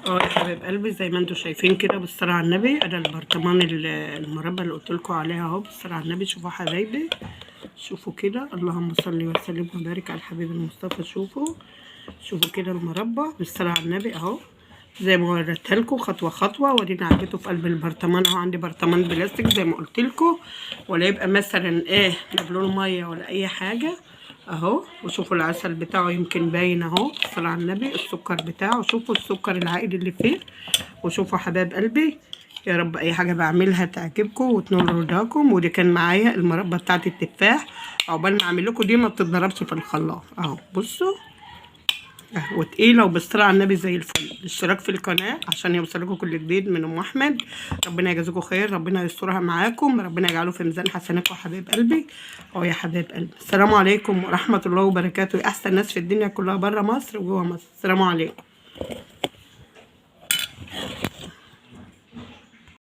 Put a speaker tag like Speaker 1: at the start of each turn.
Speaker 1: يا حبايب قلبي، زي ما انتم شايفين كده بالصلاة على النبي، انا البرطمان المربى اللي قلت لكم عليها اهو بالصلاة على النبي. شوفوا حبايبي، شوفوا كده، اللهم صل وسلم وبارك على الحبيب المصطفى. شوفوا كده المربى بالصلاة على النبي اهو، زي ما وريتها لكم خطوه خطوه. ودينا عبيته في قلب البرطمان اهو. عندي برطمان بلاستيك زي ما قلت لكم، ولا يبقى مثلا مبلول ميه ولا اي حاجه اهو. وشوفوا العسل بتاعه يمكن باين اهو بالصلاه على النبي. السكر بتاعه، شوفوا السكر العائلي اللي فيه. وشوفوا حبايب قلبي، يا رب اي حاجه بعملها تعجبكم وتنول رضاكم. ودي كان معايا المربى بتاعت التفاح، عقبال ما اعمل لكم دي ما بتتضربش في الخلاط اهو. بصوا وتقيله وبالصلاه على النبي زي الفل. الاشتراك في القناه عشان يوصلكم كل جديد من ام احمد. ربنا يجازيكم خير، ربنا يسترها معاكم، ربنا يجعله في ميزان حسناتكم حبايب قلبي. يا حبايب قلبي، السلام عليكم ورحمه الله وبركاته. احسن ناس في الدنيا كلها بره مصر وجوه مصر. السلام عليكم.